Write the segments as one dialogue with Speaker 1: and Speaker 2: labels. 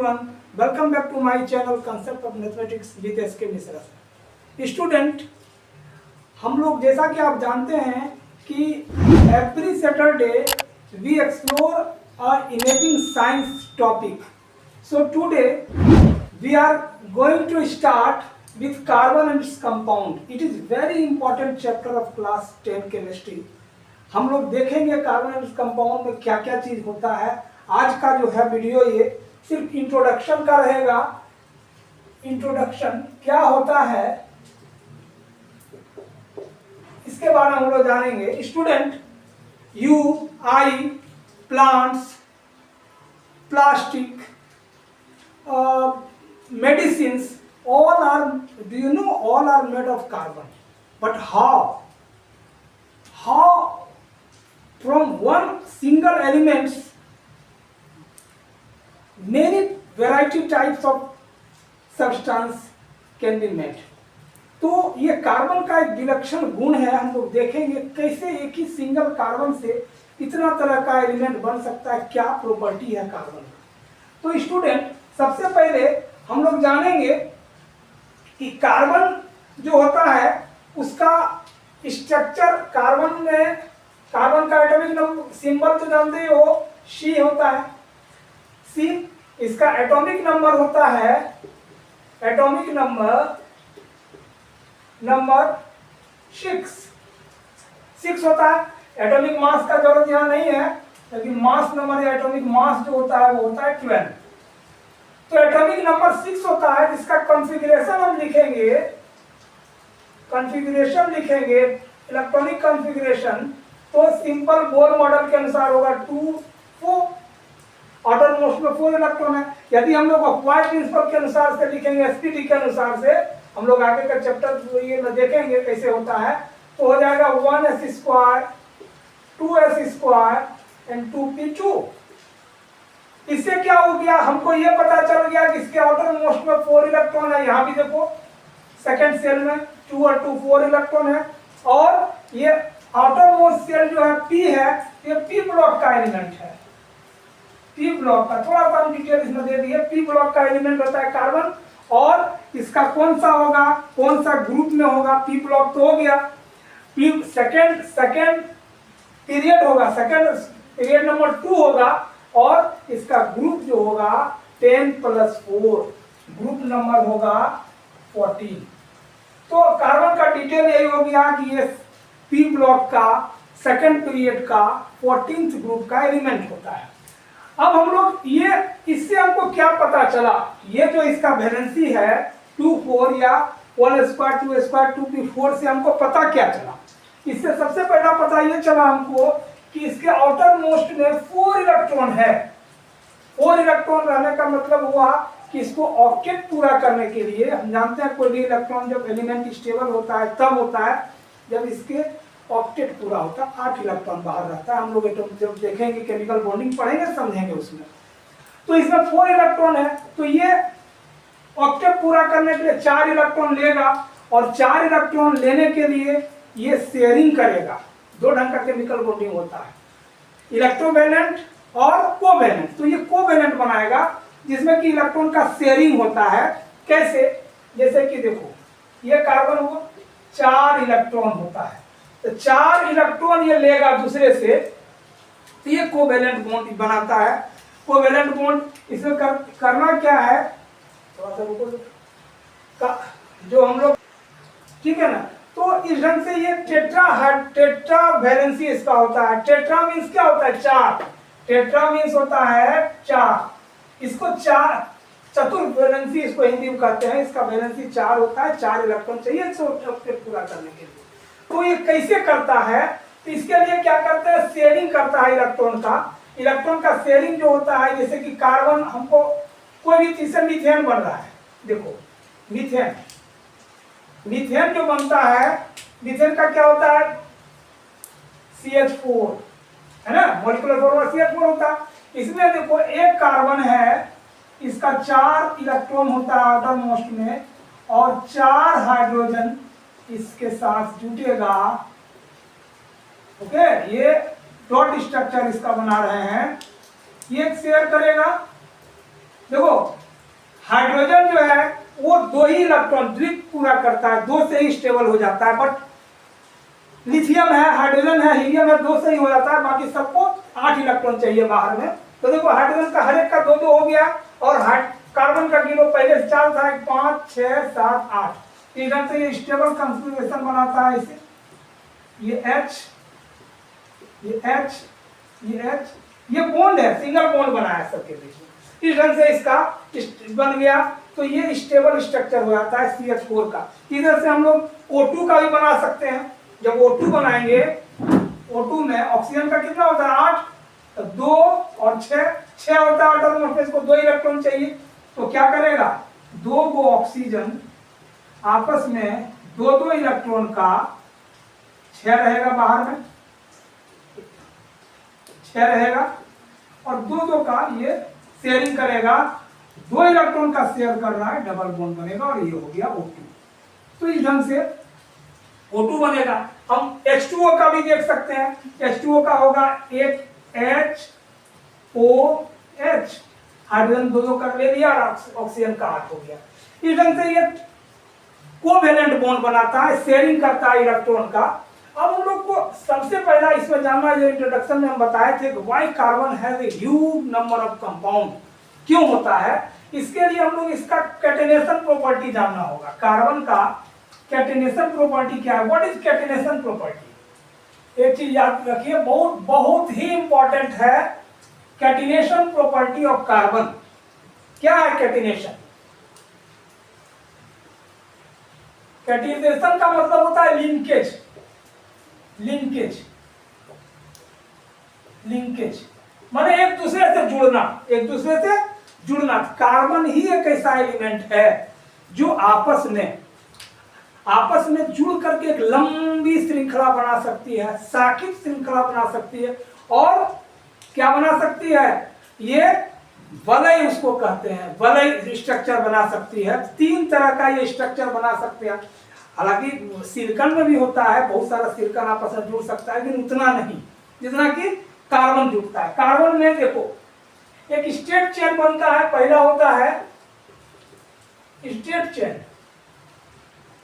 Speaker 1: everyone, welcome back to my channel Concept of Mathematics with SK Mishra. Student, हम लोग जैसा कि आप जानते हैं कि every Saturday we explore a imaging science topic. So today we are going to start with carbon and its compound. It is very important chapter of class 10 chemistry. हम लोग देखेंगे कार्बन एंड कंपाउंड में क्या क्या चीज होता है। आज का जो है वीडियो ये सिर्फ इंट्रोडक्शन का रहेगा। इंट्रोडक्शन क्या होता है इसके बारे में हम लोग जानेंगे। Student, you, I, plants, plastic, medicines, all are, do you know, all are made of carbon. But how from one single elements many variety types of substance can be made. तो ये कार्बन का एक विलक्षण गुण है। हम लोग देखेंगे कैसे एक ही सिंगल कार्बन से इतना तरह का एलिमेंट बन सकता है, क्या प्रॉपर्टी है कार्बन का। तो स्टूडेंट, सबसे पहले हम लोग जानेंगे कि कार्बन जो होता है उसका स्ट्रक्चर। कार्बन में कार्बन का एटॉमिक नंबर सिंबल तो जानते हो, सी होता है। सी इसका एटॉमिक नंबर होता है, एटॉमिक नंबर 6 होता है। एटॉमिक मास का जरूरत यहाँ नहीं है, लेकिन मास नंबर या एटॉमिक मास जो होता है वो होता है 12। तो एटॉमिक नंबर 6 होता है, जिसका कॉन्फ़िगरेशन हम लिखेंगे, कॉन्फ़िगरेशन लिखेंगे इलेक्ट्रॉनिक कॉन्फ़िगरेशन। तो सिंपल बोर मॉडल के अनुसार होगा 2 4। आउटर मोस्ट में 4 इलेक्ट्रॉन है। यदि हम लोग वाई प्रिंसिपल के अनुसार से लिखेंगे, एसपीटी के अनुसार से, हम लोग आगे का चैप्टर ये देखेंगे कैसे होता है। तो हो जाएगा 1s², 2s² एंड 2p2। इससे क्या हो गया, हमको ये पता चल गया कि इसके आउटर मोस्ट में 4 इलेक्ट्रॉन है। यहाँ भी देखो सेकंड सेल में 2 और 2 4 इलेक्ट्रॉन है। और ये आउटर मोस्ट सेल जो है p है, ये p ब्लॉक का एलिमेंट है। p ब्लॉक का थोड़ा सा हम डिटेल इसमें दे दिए। p ब्लॉक का एलिमेंट होता है कार्बन, और इसका कौन सा होगा, कौन सा ग्रुप में होगा। p ब्लॉक तो हो गया, p सेकंड पीरियड होगा, सेकंड पीरियड नंबर 2 होगा, और इसका ग्रुप जो होगा 10+4, ग्रुप नंबर होगा 14। तो कार्बन का डिटेल यही हो गया कि ये p ब्लॉक का सेकंड पीरियड का 14th ग्रुप का एलिमेंट होता है। अब हम लोग ये इससे हमको क्या पता चला, ये जो इसका वैलेंसी है 2 4 या 1s², 2s², 2p4 से हमको पता क्या चला। इससे सबसे पहला पता ये चला हमको कि इसके आउटर मोस्ट में 4 इलेक्ट्रॉन है। 4 इलेक्ट्रॉन रहने का मतलब हुआ कि इसको ऑक्टेट पूरा करने के लिए, हम जानते हैं कोई भी इलेक्ट्रॉन जब एलिमेंट स्टेबल होता है तब होता है जब इसके ऑक्टेट पूरा होता है, 8 इलेक्ट्रॉन बाहर रहता है। हम लोग जब देखेंगे केमिकल बॉन्डिंग पढ़ेंगे समझेंगे उसमें। तो इसमें 4 इलेक्ट्रॉन है, तो ये ऑक्टेट पूरा करने के लिए 4 इलेक्ट्रॉन लेगा, और 4 इलेक्ट्रॉन लेने के लिए ये शेयरिंग करेगा। 2 ढंग का केमिकल बॉन्डिंग होता है, इलेक्ट्रोवैलेंट और कोवैलेंट। तो ये कोवैलेंट बनाएगा जिसमें कि इलेक्ट्रॉन का शेयरिंग होता है। कैसे, जैसे कि देखो ये कार्बन को 4 इलेक्ट्रॉन होता है, तो 4 इलेक्ट्रॉन ये लेगा दूसरे से, तो ये कोवैलेंट बॉन्ड बनाता है। कोवैलेंट बॉन्ड इसमें करना क्या है, थोड़ा सा रुको जो हम लोग, ठीक है ना। तो इस ढंग से ये टेट्रा वैलेंसी इसका होता है। टेट्रा मीन्स क्या होता है, 4। टेट्रा मीन्स होता है 4। इसको 4 चतुर वैलेंसी इसको हिंदी में कहते हैं। इसका वैलेंसी 4 होता है, 4 इलेक्ट्रॉन चाहिए इसको ऑक्टेट पूरा करने के लिए। तो ये कैसे करता है, तो इसके लिए क्या करता है, शेयरिंग करता है इलेक्ट्रॉन का। इलेक्ट्रॉन का शेयरिंग जो होता है, जैसे कि कार्बन, हमको कोई भी चीज से मीथेन बन रहा है, देखो मीथेन जो बनता है, मीथेन का क्या होता है, CH4 है ना, मॉलिक्यूलर फॉर्मूला CH4 होता है। इसमें देखो एक कार्बन है, इसका 4 इलेक्ट्रॉन होता है आउटर मोस्ट में, और 4 हाइड्रोजन इसके साथ जुटेगा। ओके, ये डॉट स्ट्रक्चर इसका बना रहे हैं। ये शेयर करेगा देखो हाइड्रोजन जो है वो 2 ही इलेक्ट्रॉन द्वित्व पूरा करता है, 2 से ही स्टेबल हो जाता है, बट लिथियम है, हाइड्रोजन है, हीलियम है, 2 से ही हो जाता है, बाकी सबको 8 इलेक्ट्रॉन चाहिए बाहर में। तो देखो हाइड्रोजन का हर एक का 2-2 हो गया, और कार्बन का गिनो पहले से 4 था, 5 6 7 8। इधर से ये स्टेबल कॉन्फ़िगरेशन बनाता है इसे, ये H, ये H, ये H, ये बॉन्ड है, सिंगल बॉन्ड बना है सबके बीच में। इस ढंग से इसका बन गया, तो ये स्टेबल स्ट्रक्चर हो जाता है CH4 का। इधर से हम लोग O2 का भी बना सकते हैं। जब O2 बनाएंगे, O2 में ऑक्सीजन का कितना होता है 8, तो 2 और 6 होता है एटॉमिक मास, इसको 2 इलेक्ट्रॉन चाहिए। तो क्या करेगा, 2 को ऑक्सीजन आपस में 2-2 इलेक्ट्रॉन का 6 रहेगा, बाहर में 6 रहेगा, और 2-2 का ये शेयरिंग करेगा, 2 इलेक्ट्रॉन का शेयर कर रहा है, डबल बॉन्ड बनेगा, और ये हो गया O2। तो इस ढंग से O2 बनेगा। हम H2O का भी देख सकते हैं, H2O का होगा एक HOH, हाइड्रोजन 2-2 कर ले लिया, ऑक्सीजन का 8 हो गया। इस ढंग से ये कोवेलेंट बॉन्ड बनाता है, शेयरिंग करता है इलेक्ट्रॉन का। अब हम लोग को सबसे पहला इसमें जानना, जो इंट्रोडक्शन में हम बताए थे कि why carbon has a huge number of compound, क्यों होता है, इसके लिए हम लोग इसका कैटेनेशन प्रॉपर्टी जानना होगा। कार्बन का कैटेनेशन प्रॉपर्टी क्या है, व्हाट इज कैटेनेशन प्रॉपर्टी। एक चीज याद रखिए, बहुत बहुत ही इंपॉर्टेंट है, कैटेनेशन प्रॉपर्टी ऑफ कार्बन। क्या है कैटेनेशन? कैटेनेशन का मतलब होता है लिंकेज, लिंकेज, लिंकेज माने एक दूसरे से जुड़ना, एक दूसरे से जुड़ना। कार्बन ही एक ऐसा एलिमेंट है जो आपस में जुड़ करके एक लंबी श्रृंखला बना सकती है, शाखित श्रृंखला बना सकती है, और क्या बना सकती है, ये वलय उसको कहते हैं, वलय स्ट्रक्चर बना सकती है। 3 तरह का ये स्ट्रक्चर बना सकते हैं। हालांकि सिलिकॉन में भी होता है, बहुत सारा सिलिकॉन आपस में जुड़ सकता है, लेकिन उतना नहीं जितना कि कार्बन जुड़ता है। कार्बन में देखो एक स्टेट चेन बनता है, पहला होता है स्टेट चेन।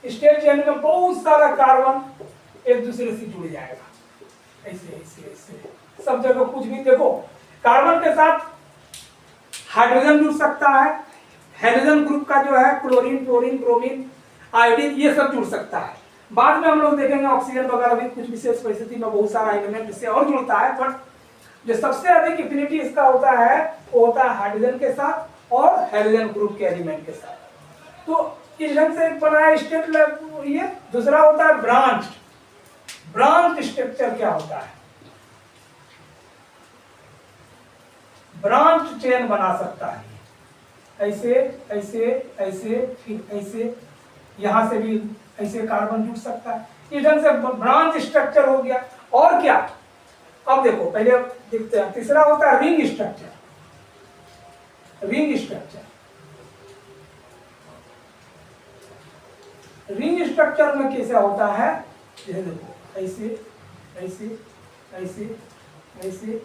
Speaker 1: स्टेट चेन में बहुत सारा कार्बन एक दूसरे से जुड़ जाएगा, ऐसे ऐसे ऐसे सब जगह। कुछ भी देखो, कार्बन के साथ हाइड्रोजन जुड़ सकता है, हाइड्रोजन ग्रुप का जो है क्लोरीन, फ्लोरीन, ब्रोमीन, आयोडीन, ये सब जुड़ सकता है। बाद में हम लोग देखेंगे ऑक्सीजन वगैरह भी कुछ विशेष परिस्थिति में बहुत सारा एलिमेंट इससे और जुड़ता है, बट जो सबसे अधिक एफिनिटी इसका होता है वो होता है हाइड्रोजन के साथ और हाइड्रोजन ग्रुप के एलिमेंट के साथ। तो इस ढंग से बना है स्टेट। ये दूसरा होता है ब्रांच। ब्रांच स्ट्रक्चर क्या होता है, ब्रांच चेन बना सकता है, ऐसे ऐसे ऐसे, फिर ऐसे, यहां से भी ऐसे कार्बन जुड़ सकता है। इस ढंग से ब्रांच स्ट्रक्चर हो गया। और क्या, अब देखो पहले देखते हैं। तीसरा होता है ring structure. Ring structure, ring structure में कैसा होता है, ये देखो ऐसे ऐसे ऐसे ऐसे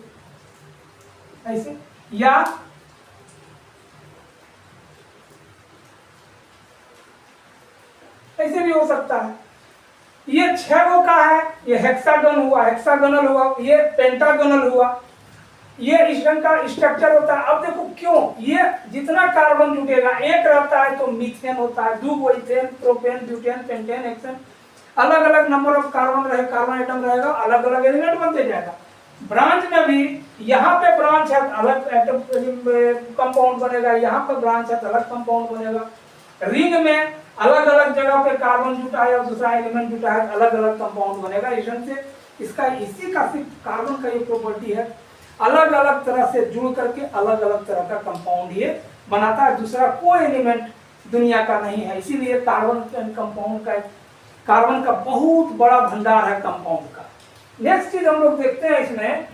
Speaker 1: ऐसे, या ऐसे भी हो सकता है। ये 6 गो का है, ये हेक्सागन हुआ, हेक्सागोनल हुआ, ये पेंटागोनल हुआ, ये इस ढंग का स्ट्रक्चर होता है। अब देखो क्यों, ये जितना कार्बन जुटेगा, एक रहता है तो मीथेन होता है, 2 ethane, propane, butane, pentane, hexane, अलग अलग नंबर ऑफ कार्बन रहे, कार्बन आइटम रहेगा, अलग अलग एलिमेंट बनते जाएगा। ब्रांच में भी यहाँ पे ब्रांच है अलग कंपाउंड बनेगा, यहाँ पे ब्रांच है अलग कंपाउंड बनेगा। रिंग में अलग अलग जगह पे कार्बन जुटा है और दूसरा एलिमेंट जुटा है, अलग अलग कंपाउंड बनेगा। इस ढंग से इसका इसी का सिर्फ कार्बन का ये प्रॉपर्टी है, अलग अलग तरह से जुड़ करके अलग अलग तरह का कंपाउंड ये बनाता है। दूसरा कोई एलिमेंट दुनिया का नहीं है, इसीलिए कार्बन कंपाउंड का, कार्बन का बहुत बड़ा भंडार है कंपाउंड का। नेक्स्ट चीज हम लोग देखते हैं इसमें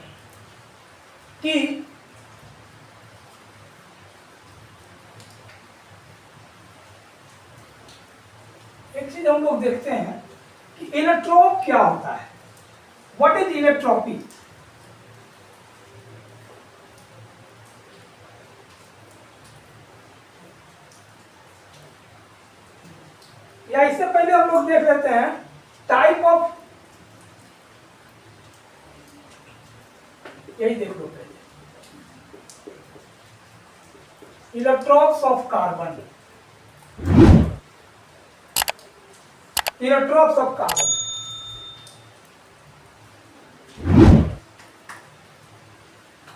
Speaker 1: कि एक चीज हम लोग देखते हैं कि इलेक्ट्रोप क्या होता है, व्हाट इज इलेक्ट्रोपी। या इससे पहले हम लोग देख लेते हैं टाइप ऑफ, यही देख लो पहले, electrons of carbon, electrons of carbon.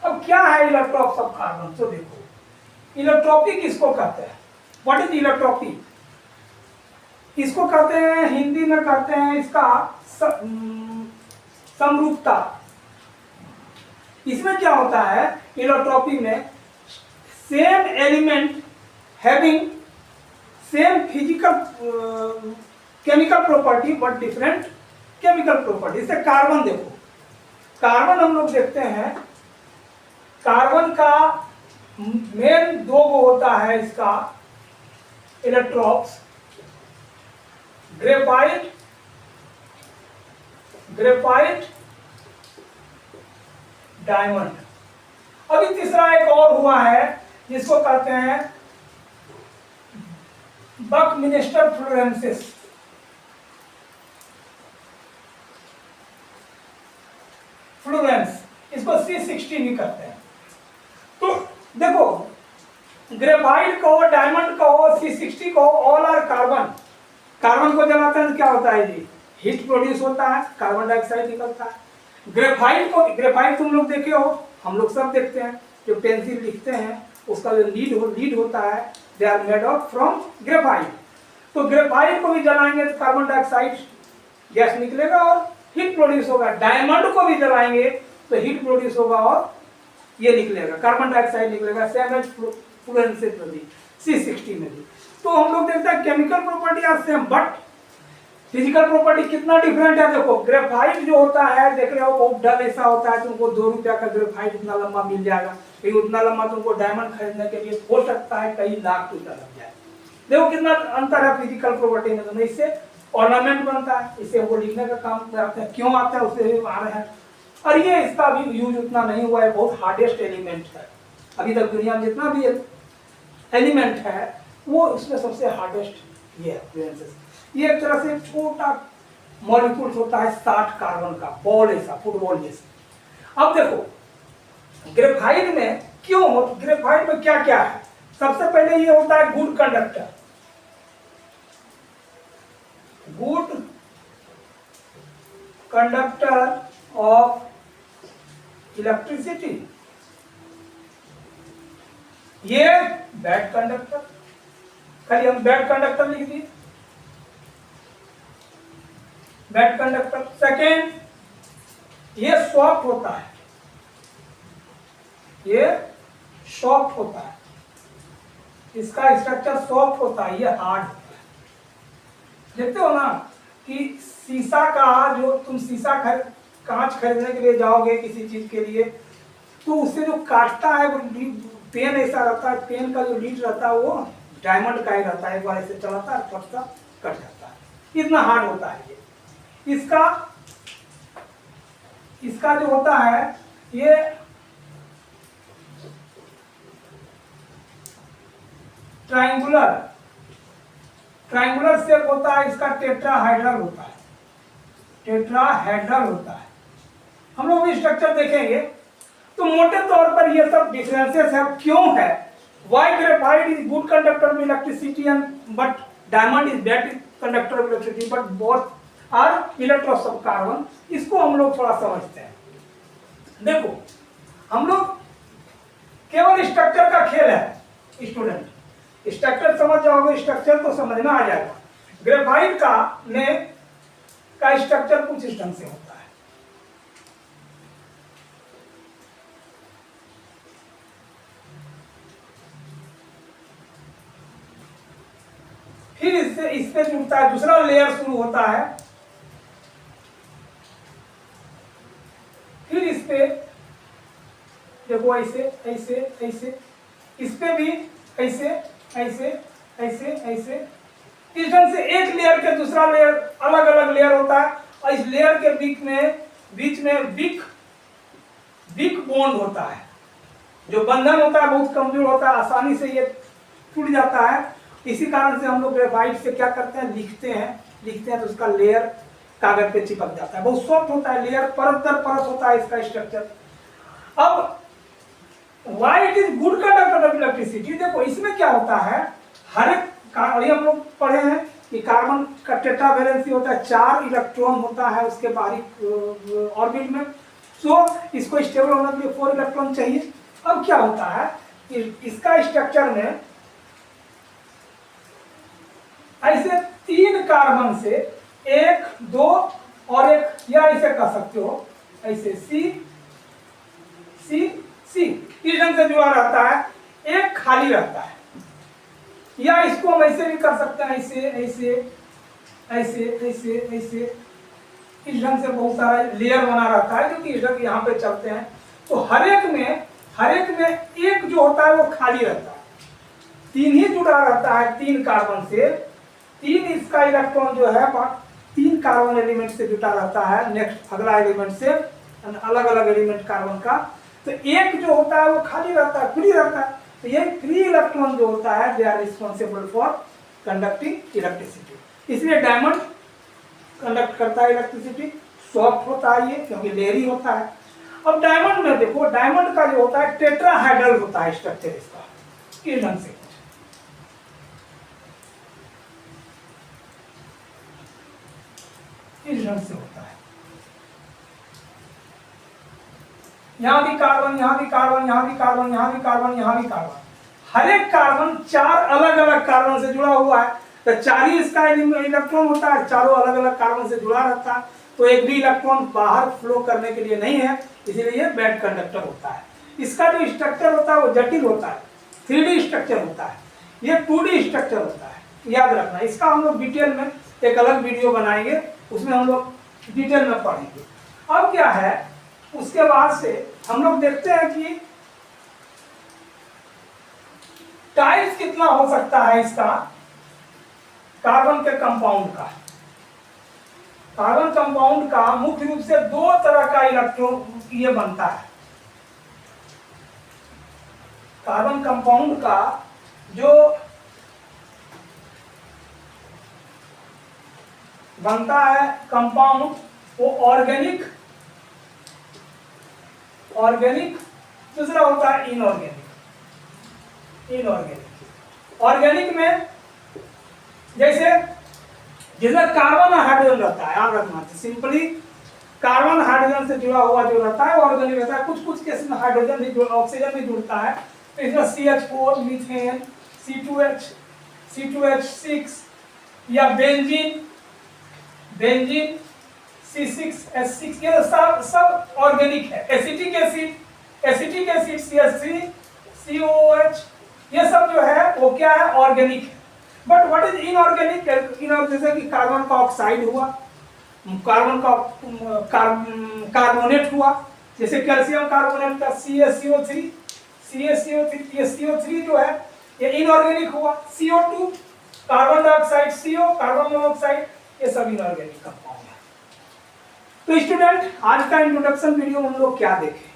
Speaker 1: अब क्या है इलेक्ट्रॉन्स ऑफ कार्बन? तो देखो, इलेक्ट्रोपी किसको कहते हैं? व्हाट इज इलेक्ट्रोपी? इसको कहते हैं, हिंदी में कहते हैं इसका समरूपता। इसमें क्या होता है इलेक्ट्रोपी में, same element having same physical chemical property but different chemical property. जैसे कार्बन देखो, कार्बन हम लोग देखते हैं, कार्बन का मेन दो वो होता है इसका इलेक्ट्रॉन्स, ग्रेफाइट, ग्रेफाइट, डायमंड। अभी तीसरा एक और हुआ है जिसको कहते हैं बकमिंस्टर फ्लोरेंसिस। फ्लोरेंस, इसको C60 भी कहते हैं। तो देखो, ग्रेफाइट कहो, डायमंड कहो, C60 कहो, ऑल आर कार्बन। कार्बन को जलाते हैं तो क्या होता है जी? हीट प्रोड्यूस होता है, कार्बन डाइऑक्साइड निकलता है। ग्रेफाइट को, ग्रेफाइट तुम लोग देखे हो, हम लोग सब देखते हैं, जो पेंसिल लिखते हैं उसका जो लीड होता है, they are made of from graphite. तो ग्रेफाइट को भी जलाएंगे तो कार्बन डाइऑक्साइड गैस निकलेगा और हीट प्रोड्यूस होगा। डायमंड को भी जलाएंगे तो हीट प्रोड्यूस होगा और ये निकलेगा, कार्बन डाइऑक्साइड निकलेगा। सेम एज फ्लोरेंसिस में भी, C60 में भी। तो हम लोग देखते हैं chemical property are same but physical property कितना डिफरेंट है। देखो, ग्रेफाइट जो होता है, देख रहे हो, बहुत डल ऐसा होता है, तुमको 2 रुपया का ग्रेफाइट उतना लंबा मिल जाएगा, कहीं उतना लंबा तुमको डायमंड खरीदने के लिए हो सकता है कई लाख रुपया लग जाए। देखो कितना अंतर है फिजिकल प्रॉपर्टी में। तो इससे ऑर्नामेंट बनता है, इससे वो लिखने का काम करते हैं, क्यों आता है उससे आ रहे हैं। और ये इसका भी यूज उतना नहीं हुआ है, बहुत हार्डेस्ट एलिमेंट है अभी तक दुनिया में जितना भी एलिमेंट है वो उसमें सबसे हार्डेस्ट ये है। ये एक तरह से छोटा मॉलिक्यूल्स होता है 60 कार्बन का, बॉल ऐसा, फुटबॉल जैसा। अब देखो ग्रेफाइट में क्यों हो, ग्रेफाइट में क्या क्या है? सबसे पहले ये होता है good conductor, good conductor of electricity. ये बैड कंडक्टर, खाली हम बैड कंडक्टर लिख दिए, बैड कंडक्टर। सेकेंड, ये सॉफ्ट होता है, ये सॉफ्ट होता है, इसका स्ट्रक्चर सॉफ्ट होता है, ये हार्ड होता है। देखते हो ना कि शीशा का, जो तुम शीशा कांच खरीदने के लिए जाओगे किसी चीज के लिए, तो उससे जो काटता है वो पेन ऐसा रहता है, पेन का जो लीड रहता है वो डायमंड का ही रहता है, एक बार ऐसे चलाता है फटका कट जाता है, इतना हार्ड होता है ये। इसका जो होता है ये ट्रायंगुलर शेप होता है, इसका टेट्राहेड्रल होता है, टेट्राहेड्रल होता है। हम लोग भी स्ट्रक्चर देखेंगे। तो मोटे तौर पर ये सब डिफरेंसेस है, क्यों है? Why graphite is good conductor of electricity and but diamond is bad conductor of electricity but both are electrons of carbon. इसको हम लोग थोड़ा समझते हैं। देखो, हम लोग केवल स्ट्रक्चर का खेल है स्टूडेंट, स्ट्रक्चर समझ जाओगे, स्ट्रक्चर तो समझ में आ जाएगा। ग्रेफाइट का स्ट्रक्चर कुछ इस ढंग से होता है। फिर इस पे जुड़ता है, दूसरा लेयर शुरू होता है, फिर इस पे देखो ऐसे ऐसे ऐसे, इस पे भी ऐसे ऐसे ऐसे ऐसे, इस ढंग से एक लेयर के दूसरा लेयर, अलग अलग लेयर होता है। और इस लेयर के बीच में वीक बॉन्ड होता है, जो बंधन होता है बहुत कमजोर होता है, आसानी से ये टूट जाता है। इसी कारण से हम लोग ग्रेफाइट से क्या करते हैं, लिखते हैं तो उसका लेयर कागज पे चिपक जाता है, बहुत सॉफ्ट होता है, लेयर परत दर परत होता है इसका स्ट्रक्चर। अब why it is good conductor of electricity, देखो इसमें क्या होता है, हर एक हम लोग पढ़े हैं कि कार्बन का टेट्रा वैलेंसी होता है, 4 इलेक्ट्रॉन होता है उसके बाहरी ऑर्बिट में, सो इसको स्टेबल होने के लिए 4 इलेक्ट्रॉन चाहिए। अब क्या होता है कि इसका स्ट्रक्चर में ऐसे 3 कार्बन से 1, 2 और 1, या ऐसे कह सकते हो ऐसे सी सी सी इस ढंग से जुड़ा रहता है, एक खाली रहता है, या इसको हम ऐसे भी कर सकते हैं, ऐसे ऐसे ऐसे ऐसे ऐसे इस ढंग से बहुत सारा लेयर बना रहता है जो कि इस ढंग यहाँ पे चलते हैं। तो हर एक में एक जो होता है वो खाली रहता है, 3 ही जुड़ा रहता है 3 कार्बन से, 3 इसका इलेक्ट्रॉन जो है 3 कार्बन एलिमेंट से जुटा रहता है, नेक्स्ट अगला एलिमेंट से अलग अलग एलिमेंट कार्बन का, तो एक जो होता है वो खाली रहता है, फ्री रहता है। तो ये फ्री इलेक्ट्रॉन जो होता है they are responsible for conducting electricity. इसलिए डायमंड कंडक्ट करता है इलेक्ट्रिसिटी, सॉफ्ट होता है ये क्योंकि लेयरी होता है। अब डायमंड में देखो, डायमंड का जो होता है टेट्राहाइड्रल होता है स्ट्रक्चर इसका, इस ढंग से इस ढंग से होता है, यहाँ भी कार्बन, यहाँ भी कार्बन, यहाँ भी कार्बन, यहाँ भी कार्बन, यहाँ भी कार्बन, हर एक कार्बन 4 अलग अलग कार्बन से जुड़ा हुआ है, तो 4 ही इसका इलेक्ट्रॉन होता है, चारों अलग अलग कार्बन से जुड़ा रहता है, तो एक भी इलेक्ट्रॉन बाहर फ्लो करने के लिए नहीं है, इसीलिए ये बैड कंडक्टर होता है। इसका जो स्ट्रक्चर होता है वो जटिल होता है, 3D स्ट्रक्चर होता है, ये 2D स्ट्रक्चर होता है, याद रखना। इसका हम लोग डिटेल में एक अलग वीडियो बनाएंगे, उसमें हम लोग डिटेल में पढ़ेंगे। अब क्या है, उसके बाद से हम लोग देखते हैं कि टाइप्स कितना हो सकता है इसका कार्बन के कंपाउंड का। कार्बन कंपाउंड का मुख्य रूप से 2 तरह का इलेक्ट्रॉन ये बनता है। कार्बन कंपाउंड का जो बनता है कंपाउंड वो ऑर्गेनिक, दूसरा होता है इनऑर्गेनिक। ऑर्गेनिक में जैसे जिसमें कार्बन और हाइड्रोजन रहता है, याद रखना, सिंपली कार्बन हाइड्रोजन से जुड़ा हुआ जो रहता है वो ऑर्गेनिक रहता है। कुछ केस में हाइड्रोजन भी, ऑक्सीजन भी जुड़ता है, तो इसमें CH4, मीथेन, C2H6 या बेंजीन C6H6, ये सब ऑर्गेनिक है। एसिटिक एसिड CH3, COOH, ये सब जो है वो क्या है, ऑर्गेनिक है। But what is inorganic? जैसे कि कार्बन का ऑक्साइड हुआ, कार्बन का कार्बोनेट हुआ, जैसे कैल्शियम कार्बोनेट का CaCO3, ये CO3 जो है ये इनऑर्गेनिक हुआ। CO2, carbon dioxide, CO, carbon monoxide, ये सब इनऑर्गेनिक कंपाउंड है। तो स्टूडेंट, आज का इंट्रोडक्शन वीडियो में हम लोग क्या देखें?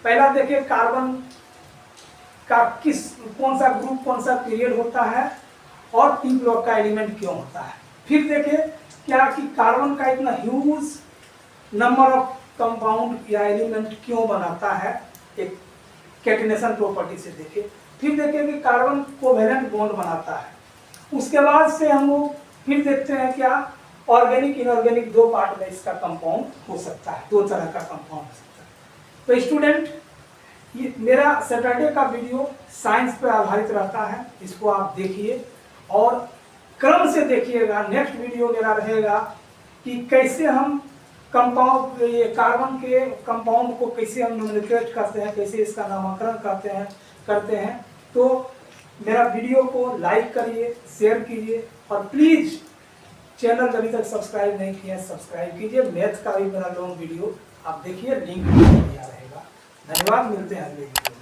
Speaker 1: पहला देखें कार्बन का कौन सा ग्रुप, कौन सा पीरियड होता है और p ब्लॉक का एलिमेंट क्यों होता है। फिर देखें क्या कि कार्बन का इतना ह्यूज नंबर ऑफ कंपाउंड या एलिमेंट क्यों बनाता है, एक कैटिनेशन प्रॉपर्टी से देखें। फिर देखें कि कार्बन कोवेलेंट बॉन्ड बनाता है। उसके बाद से हम लोग फिर देखते हैं क्या ऑर्गेनिक इनऑर्गेनिक 2 पार्ट में इसका कंपाउंड हो सकता है, 2 तरह का कंपाउंड हो सकता है। तो स्टूडेंट, ये मेरा सैटरडे का वीडियो साइंस पर आधारित रहता है, इसको आप देखिए और क्रम से देखिएगा। नेक्स्ट वीडियो मेरा रहेगा कि कैसे हम कंपाउंड, ये कार्बन के कंपाउंड को कैसे हम नोमेनक्लेचर करते हैं, कैसे इसका नामकरण करते हैं। तो मेरा वीडियो को लाइक करिए, शेयर कीजिए और प्लीज चैनल अभी तक सब्सक्राइब नहीं किया सब्सक्राइब कीजिए। मैथ का भी मेरा लॉन्ग वीडियो आप देखिए, लिंक दिया रहेगा। धन्यवाद, मिलते हैं अगले वीडियो।